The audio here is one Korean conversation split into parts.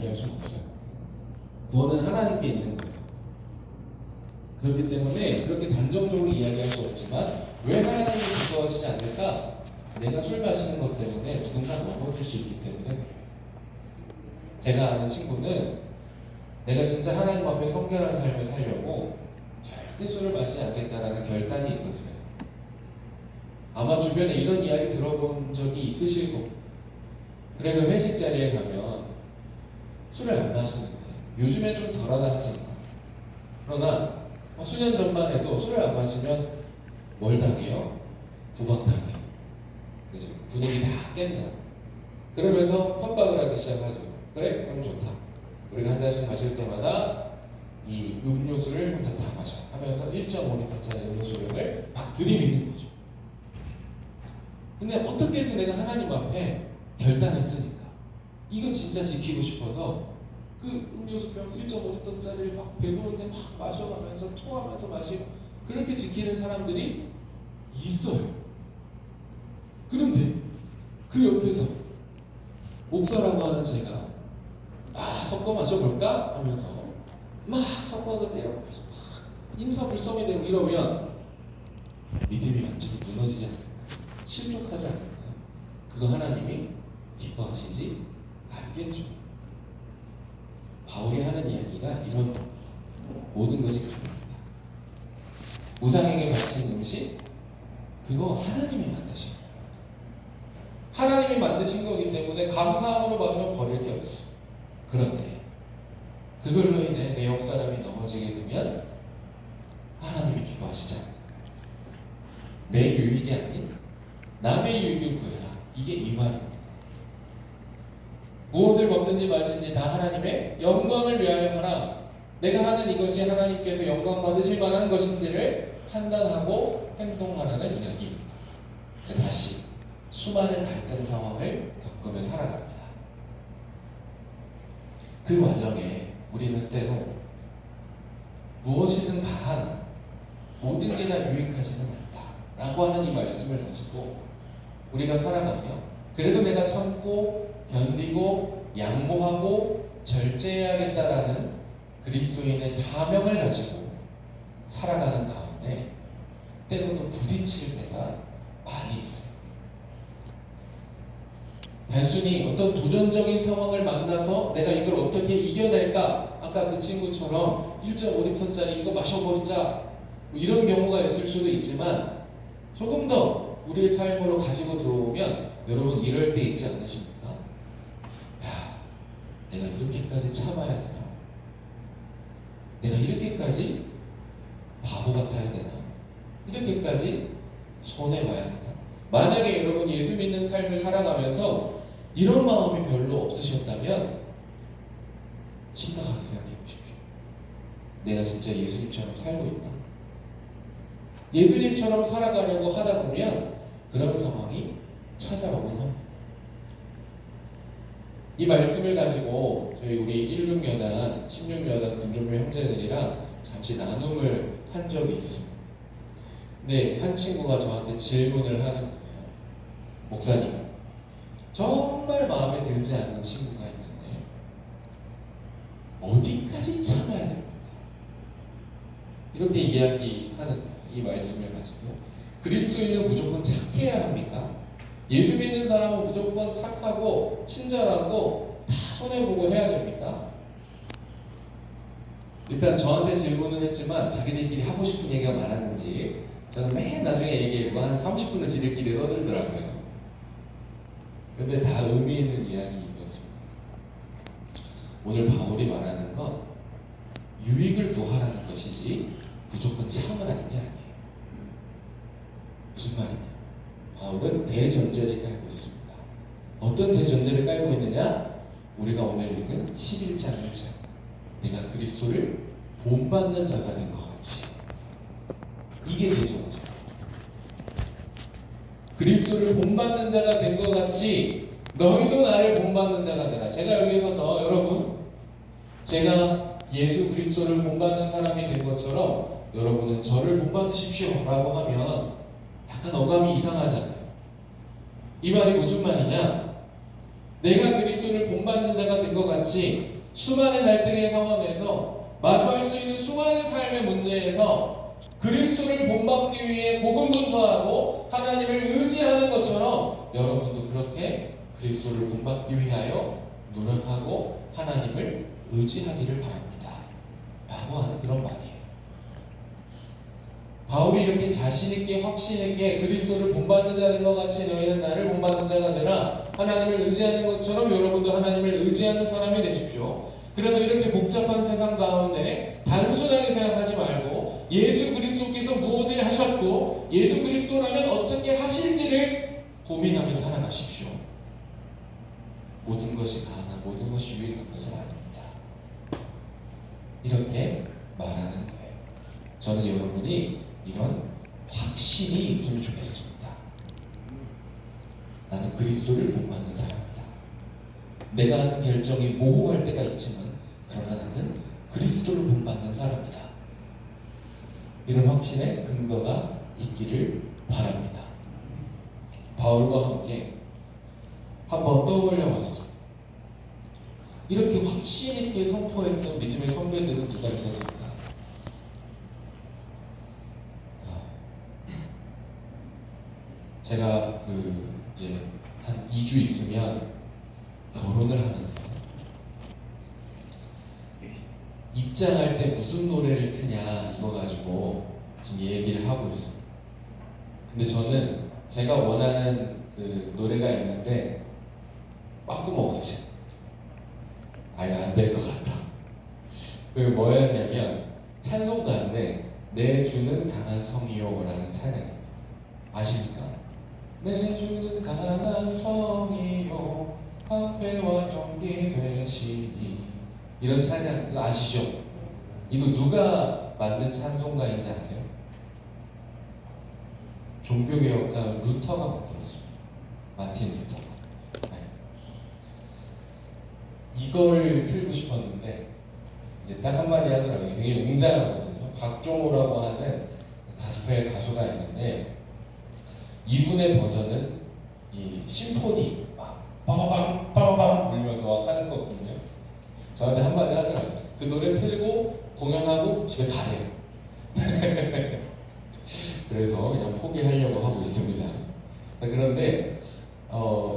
이야기할 수는 없어요. 구원은 하나님께 있는 거예요. 그렇기 때문에 그렇게 단정적으로 이야기할 수 없지만 왜 하나님이 기뻐하시지 않을까? 내가 술 마시는 것 때문에 누군가 넘어질 수 있기 때문에. 제가 아는 친구는 내가 진짜 하나님 앞에 성결한 삶을 살려고 절대 술을 마시지 않겠다라는 결단이 있었어요. 아마 주변에 이런 이야기 들어본 적이 있으실 겁니다. 그래서 회식 자리에 가면 술을 안 마시는데 요즘엔 좀 덜하다 하지만 그러나 수년 전만 해도 술을 안 마시면 뭘 당해요? 구박당해요. 그죠? 분위기 다 깬다. 그러면서 협박을 하기 시작하죠. 그래? 그럼 좋다. 우리가 한 잔씩 마실 때마다 이 음료수를 혼자 다 마셔 하면서 1.5리터짜리 음료수를 막 들이미는 거죠. 근데 어떻게든 내가 하나님 앞에 결단했으니까 이거 진짜 지키고 싶어서 그 음료수병 1.5리터짜리를 막 배부른데 막 마셔가면서 토하면서 마시고 그렇게 지키는 사람들이 있어요. 그런데 그 옆에서 목사라고 하는 제가 섞어 마셔볼까? 하면서 막 섞어서 때려보면서 막 인사불성이 되고 이러면 믿음이 완전히 무너지지 않을까요? 실족하지 않을까요? 그거 하나님이 기뻐하시지 않겠죠. 바울이 하는 이야기가 이런 모든 것이 가능합니다. 우상에게 바친 음식 그거 하나님이 만드신 거예요. 하나님이 만드신 거기 때문에 감사함으로 받으면 버릴 게 없어요. 그런데 그걸로 인해 내 옆사람이 넘어지게 되면 하나님이 기뻐하시지 않아요. 내 유익이 아닌 남의 유익을 구해라. 이게 이 말입니다. 무엇을 먹든지 마시든지 다 하나님의 영광을 위하여 하라. 내가 하는 이것이 하나님께서 영광 받으실 만한 것인지를 판단하고 행동하라는 이야기입니다. 다시 수많은 갈등 상황을 겪으며 살아갑니다. 그 과정에 우리는 때로 무엇이든 다 하나 모든 게 다 유익하지는 않다 라고 하는 이 말씀을 가지고 우리가 살아가며 그래도 내가 참고 견디고 양보하고 절제해야겠다라는 그리스도인의 사명을 가지고 살아가는 가운데 때로는 부딪힐 때가 많이 있어요. 단순히 어떤 도전적인 상황을 만나서 내가 이걸 어떻게 이겨낼까? 아까 그 친구처럼 1.5리터짜리 이거 마셔버리자 이런 경우가 있을 수도 있지만 조금 더 우리의 삶으로 가지고 들어오면 여러분 이럴 때 있지 않으십니까? 야, 내가 이렇게까지 참아야 되나? 내가 이렇게까지 바보 같아야 되나? 이렇게까지 손해봐야 되나? 만약에 여러분 예수 믿는 삶을 살아가면서 이런 마음이 별로 없으셨다면 심각하게 생각해 보십시오. 내가 진짜 예수님처럼 살고 있나? 예수님처럼 살아가려고 하다 보면 그런 상황이 찾아오곤 합니다. 이 말씀을 가지고 저희 우리 16여단, 16여단 군종교 형제들이랑 잠시 나눔을 한 적이 있습니다. 근데 한 친구가 저한테 질문을 하는 거예요. 목사님, 정말 마음에 들지 않는 친구가 있는데 어디까지 참아야 됩니까? 이렇게 이야기하는 이 말씀을 가지고 그리스도인은 무조건 착해야 합니까? 예수 믿는 사람은 무조건 착하고 친절하고 다 손해보고 해야 됩니까? 일단 저한테 질문을 했지만 자기들끼리 하고 싶은 얘기가 많았는지 저는 맨 나중에 얘기했고 한 30분을 지들끼리 떠들더라고요. 근데 다 의미 있는 이야기였습니다. 오늘 바울이 말하는 건 유익을 구하라는 것이지 무조건 참으라는 게 아니에요. 무슨 말이냐? 바울은 대전제를 깔고 있습니다. 어떤 대전제를 깔고 있느냐? 우리가 오늘 읽은 11장 1절 내가 그리스도를 본받는 자가 된 것 같이 이게 대전제. 그리스도를 본받는 자가 된 것 같이 너희도 나를 본받는 자가 되라. 제가 여기 서서 여러분 제가 예수 그리스도를 본받는 사람이 된 것처럼 여러분은 저를 본받으십시오 라고 하면 약간 어감이 이상하잖아요. 이 말이 무슨 말이냐? 내가 그리스도를 본받는 자가 된 것 같이 수많은 갈등의 상황에서 마주할 수 있는 수많은 삶의 문제에서 그리스도를 본받기 위해 복음분투하고 하나님을 의지하는 것처럼 여러분도 그렇게 그리스도를 본받기 위하여 노력하고 하나님을 의지하기를 바랍니다. 라고 하는 그런 말이에요. 바울이 이렇게 자신있게 확신있게 그리스도를 본받는 자인 것 같이 너희는 나를 본받는 자가 되라, 하나님을 의지하는 것처럼 여러분도 하나님을 의지하는 사람이 되십시오. 그래서 이렇게 복잡한 세상 가운데 단순하게 생각하지 말고 예수 그리스도께서 무엇을 하셨고 예수 그리스도라면 어떻게 하실지를 고민하며 살아가십시오. 모든 것이 가능한, 모든 것이 유익한 것은 아닙니다. 이렇게 말하는 거예요. 저는 여러분이 이런 확신이 있으면 좋겠습니다. 나는 그리스도를 본받는 사람이다. 내가 하는 결정이 모호할 때가 있지만 그러나 나는 그리스도를 본받는 사람이다. 이런 확신의 근거가 있기를 바랍니다. 바울과 함께 한번 떠올려 봤습니다. 이렇게 확신 있게 선포했던 믿음의 선배들은 누가 있었을까? 제가 이제 한 2주 있으면 결혼을 하는데 입장할 때 무슨 노래를 트냐 이거 가지고 지금 얘기를 하고 있습니다. 근데 저는 제가 원하는 그 노래가 있는데 빠꾸먹었어요. 아예 안 될 것 같다. 그게 뭐였냐면 찬송가인데 내 주는 강한 성이요라는 찬양입니다. 아십니까? 내 주는 강한 성이요 방패와 병기 되시니, 이런 찬양 그거 아시죠? 이거 누가 만든 찬송가인지 아세요? 종교개혁가 루터가 만들었습니다. 마틴 루터. 네. 이걸 틀고 싶었는데 이제 딱 한마디 하더라고요. 되게 웅장하거든요. 박종호라고 하는 가수의 가수가 있는데 이분의 버전은 이 심포니 막 빠바방 빠바방 울면서 하는 거거든요. 저한테 한마디 하더라고요. 그 노래 틀고 공연하고 집에 가래요. 그래서 그냥 포기하려고 하고 있습니다. 그런데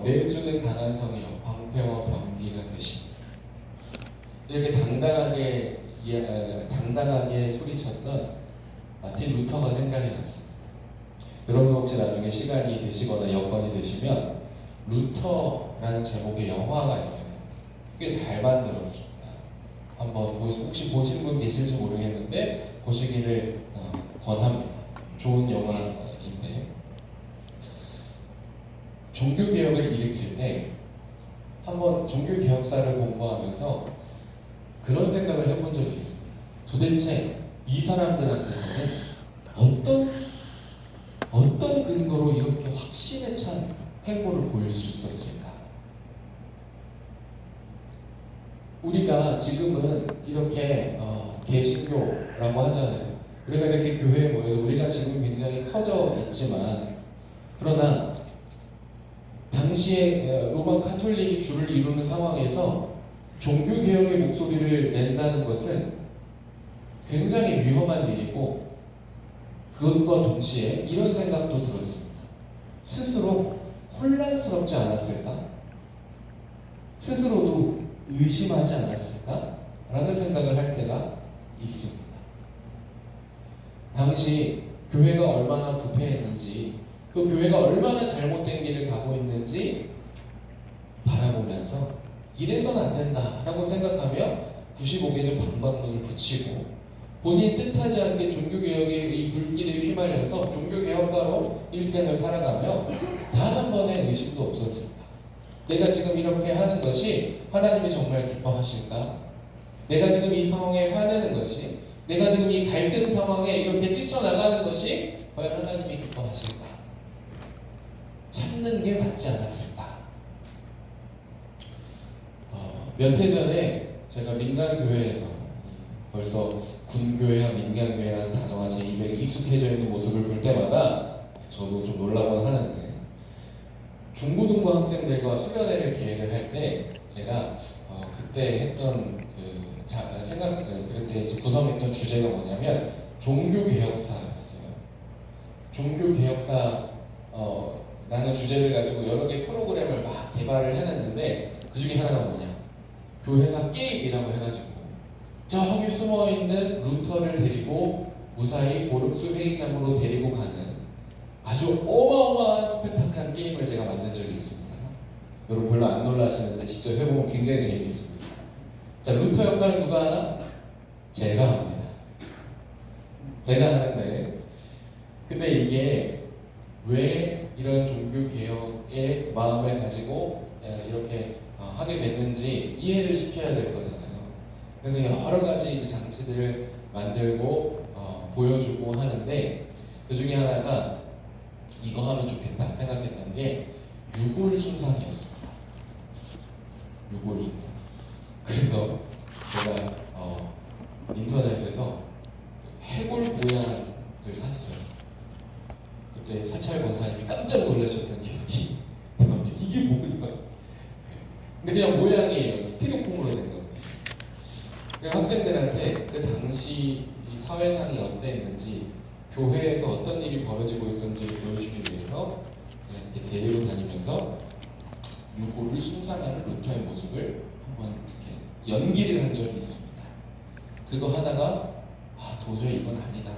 내주는 강한 성이요 방패와 병기가 되십니다. 이렇게 당당하게 소리쳤던 마틴 루터가 생각이 났습니다. 여러분 혹시 나중에 시간이 되시거나 여건이 되시면 루터라는 제목의 영화가 있어요. 꽤 잘 만들었습니다. 한번 혹시 보신 분 계실지 모르겠는데 보시기를 권합니다. 좋은 영화인데 종교개혁을 일으킬 때 한번 종교개혁사를 공부하면서 그런 생각을 해본 적이 있습니다. 도대체 이 사람들한테서는 어떤 근거로 이렇게 확신에 찬 행보를 보일 수 있었을까? 우리가 지금은 이렇게 개신교라고 하잖아요. 우리가 이렇게 교회에 모여서 우리가 지금 굉장히 커져 있지만, 그러나 당시에 로마 카톨릭이 주를 이루는 상황에서 종교개혁의 목소리를 낸다는 것은 굉장히 위험한 일이고, 그것과 동시에 이런 생각도 들었습니다. 스스로 혼란스럽지 않았을까? 스스로도 의심하지 않았을까? 라는 생각을 할 때가 있습니다. 당시 교회가 얼마나 부패했는지, 또 교회가 얼마나 잘못된 길을 가고 있는지 바라보면서 이래서는 안 된다 라고 생각하며 95개조 방방문을 붙이고 본인이 뜻하지 않게 종교개혁의 이 불길에 휘말려서 종교개혁가로 일생을 살아가며 단 한 번의 의심도 없었습니다. 내가 지금 이렇게 하는 것이 하나님이 정말 기뻐하실까? 내가 지금 이 상황에 화내는 것이, 내가 지금 이 갈등 상황에 이렇게 뛰쳐나가는 것이 과연 하나님이 기뻐하실까? 참는 게 맞지 않았을까? 몇 해 전에 제가 민간교회에서, 벌써 군교회와 민간교회라는 단어가 제 입에 익숙해져 있는 모습을 볼 때마다 저도 좀 놀라곤 하는데, 중고등부 학생들과 수련회를 기획을 할 때 제가 그때 했던 그때 이제 구성했던 주제가 뭐냐면 종교 개혁사였어요. 종교 개혁사 라는 주제를 가지고 여러 개 프로그램을 막 개발을 해냈는데 그 중에 하나가 뭐냐? 교회사 게임이라고 해가지고 저기 숨어있는 루터를 데리고 무사히 보름수 회의장으로 데리고 가는 아주 어마어마한 스펙타클한 게임을 제가 만든 적이 있습니다. 여러분 별로 안 놀라시는데 직접 해보면 굉장히 재밌습니다. 자, 루터 역할은 누가 하나? 제가 합니다. 제가 하는데 근데 이게 왜 이런 종교 개혁의 마음을 가지고 이렇게 하게 됐는지 이해를 시켜야 될 거잖아요. 그래서 여러 가지 이제 장치들을 만들고 보여주고 하는데 그 중에 하나가 이거 하면 좋겠다 생각했던 게 유골 순상이었습니다. 유골 순상. 그래서 제가 인터넷에서 해골 모양을 샀어요. 그때 사찰 권사님이 깜짝 놀라셨던 기억이 이게 뭐냐? 근데 그냥 모양이 스티로폼으로 된 거예요. 그래서 학생들한테 그 당시 이 사회상이 어땠는지 교회에서 어떤 일이 벌어지고 있었는지를 보여주기 위해서 그냥 이렇게 데리고 다니면서 유골을 숭상하는 루터의 모습을 한번 이렇게 연기를 한 적이 있습니다. 그거 하다가 도저히 이건 아니다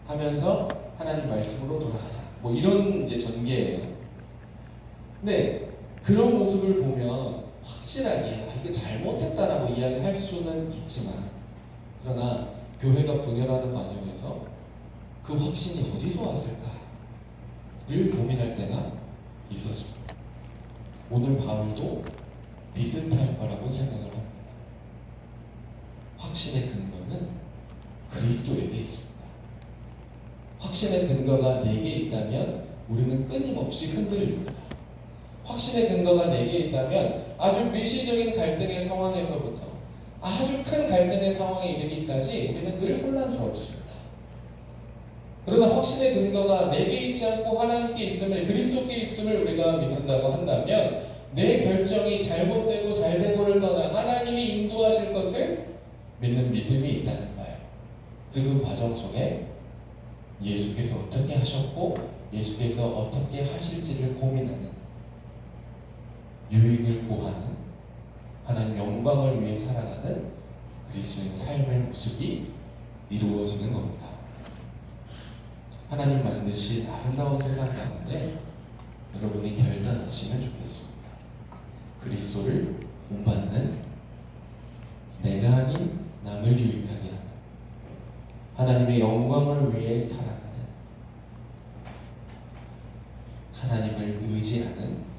하면서 하나님 말씀으로 돌아가자. 뭐 이런 이제 전개예요. 근데 그런 모습을 보면 확실하게 이게 잘못했다라고 이야기할 수는 있지만 그러나 교회가 분열하는 과정에서 그 확신이 어디서 왔을까를 고민할 때가 있었습니다. 오늘 바울도 비슷할 거라고 생각을 합니다. 확신의 근거는 그리스도에게 있습니다. 확신의 근거가 내게 있다면 우리는 끊임없이 흔들립니다. 확신의 근거가 내게 있다면 아주 일시적인 갈등의 상황에서부터 아주 큰 갈등의 상황에 이르기까지 우리는 늘 혼란스럽습니다. 그러나 확신의 근거가 내게 있지 않고 하나님께 있음을, 그리스도께 있음을 우리가 믿는다고 한다면 내 결정이 잘못되고 잘되고를 떠나 하나님이 인도하실 것을 믿는 믿음이 있다는 거예요. 그리고 그 과정 속에 예수께서 어떻게 하셨고 예수께서 어떻게 하실지를 고민하는, 유익을 구하는, 하나님 영광을 위해 살아가는 그리스도인 삶의 모습이 이루어지는 겁니다. 하나님 만드신 아름다운 세상 가운데 여러분이 결단하시면 좋겠습니다. 그리스도를 본받는, 내가 아닌 남을 유익하게 하는, 하나님의 영광을 위해 살아가는, 하나님을 의지하는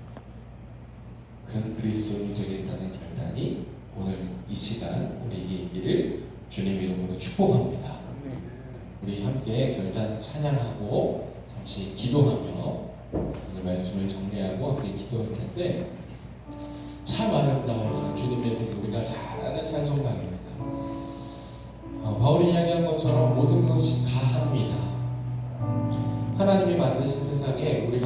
그런 그리스도인이 되겠다는 결단이 오늘 이 시간 우리에게 있기를 주님 이름으로 축복합니다. 우리 함께 결단 찬양하고 잠시 기도하며 오늘 말씀을 정리하고 함께 기도할 텐데, 참 아름다워 주님